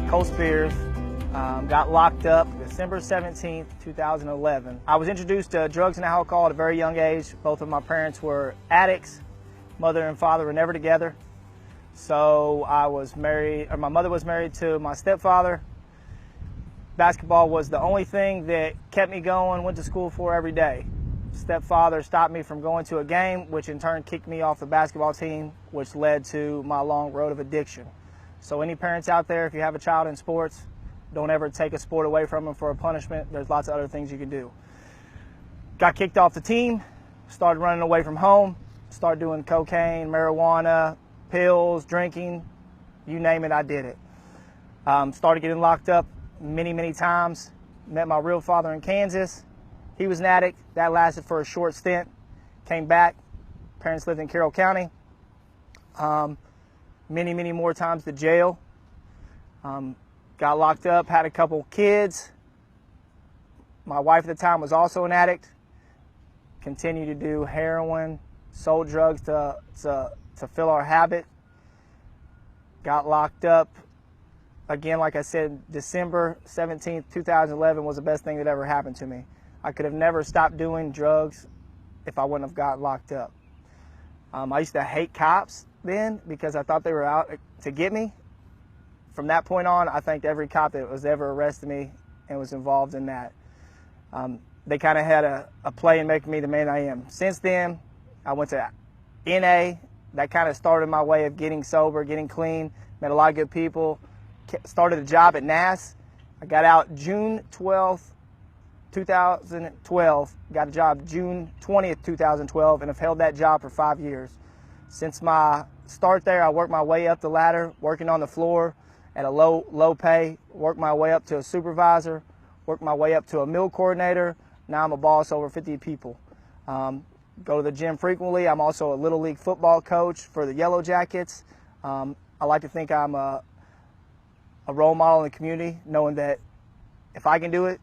Coach Spears. Got locked up December 17th, 2011. I was introduced to drugs and alcohol at a very young age. Both of my parents were addicts. Mother and father were never together. So my mother was married to my stepfather. Basketball was the only thing that kept me going, went to school for every day. Stepfather stopped me from going to a game, which in turn kicked me off the basketball team, which led to my long road of addiction. So any parents out there, if you have a child in sports, don't ever take a sport away from them for a punishment. There's lots of other things you can do. Got kicked off the team, started running away from home, started doing cocaine, marijuana, pills, drinking, you name it, I did it. Started getting locked up many times. Met my real father in Kansas. He was an addict. That lasted for a short stint. Came back. Parents lived in Carroll County. Many more times to jail. Got locked up, had a couple kids. My wife at the time was also an addict. Continued to do heroin, sold drugs to fill our habit. Got locked up. Again, like I said, December 17th, 2011 was the best thing that ever happened to me. I could have never stopped doing drugs if I wouldn't have got locked up. I used to hate cops then because I thought they were out to get me. From that point on, I thanked every cop that was ever arrested me and was involved in that. They kind of had a play in making me the man I am. Since then, I went to NA. That kind of started my way of getting sober, getting clean, met a lot of good people. Started a job at NAS. I got out June 12th, 2012. Got a job June 20th, 2012, and have held that job for 5 years. Since my start there, I worked my way up the ladder, working on the floor at a low pay, worked my way up to a supervisor, worked my way up to a meal coordinator. Now I'm a boss over 50 people. Go to the gym frequently. I'm also a Little League football coach for the Yellow Jackets. I like to think I'm a role model in the community, knowing that if I can do it,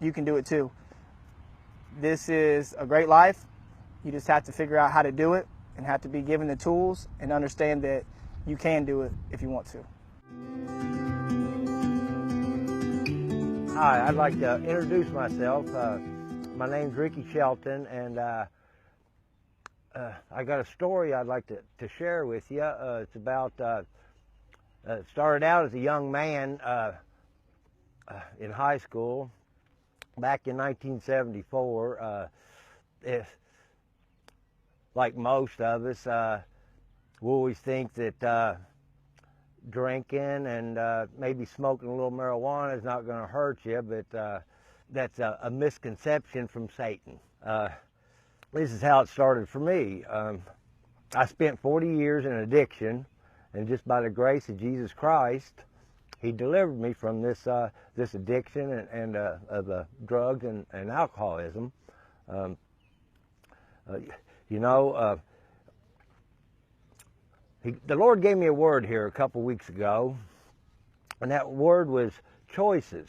you can do it too. This is a great life. You just have to figure out how to do it and have to be given the tools and understand that you can do it if you want to. Hi, I'd like to introduce myself. My name's Ricky Shelton, and I got a story I'd like to share with you. It's about started out as a young man in high school back in 1974. Like most of us, we always think that drinking and maybe smoking a little marijuana is not going to hurt you, but that's a misconception from Satan. This is how it started for me. I spent 40 years in addiction, and just by the grace of Jesus Christ, He delivered me from this addiction and of drugs and alcoholism. The Lord gave me a word here a couple weeks ago, and that word was choices.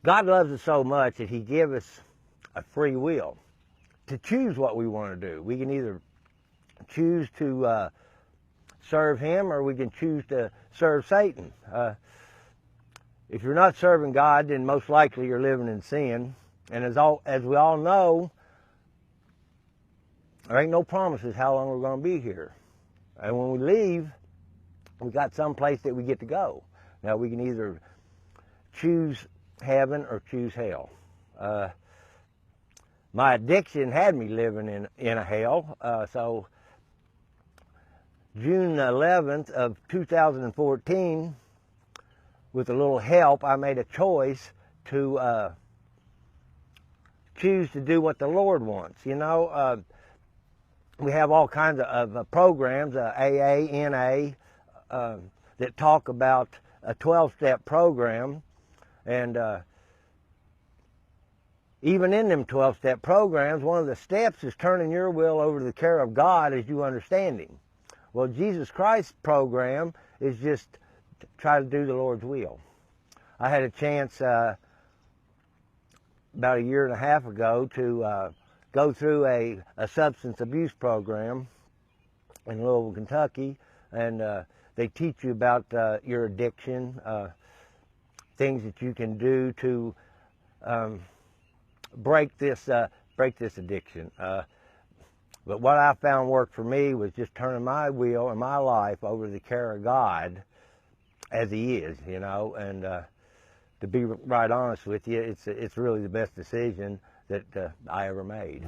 God loves us so much that He gave us a free will to choose what we want to do. We can either choose to serve Him, or we can choose to serve Satan. If you're not serving God, then most likely you're living in sin. And as we all know, there ain't no promises how long we're going to be here. And when we leave, we got some place that we get to go. Now, we can either choose heaven or choose hell. My addiction had me living in a hell. So June 11th of 2014, with a little help, I made a choice to choose to do what the Lord wants. You know, we have all kinds of programs, AA, NA, that talk about a 12-step program. And even in them 12-step programs, one of the steps is turning your will over to the care of God as you understand Him. Well, Jesus Christ's program is just to try to do the Lord's will. I had a chance about a year and a half ago to go through a substance abuse program in Louisville, Kentucky, and they teach you about your addiction. things that you can do to break this addiction. But what I found worked for me was just turning my will and my life over to the care of God, as He is, you know. And to be right honest with you, it's really the best decision that I ever made.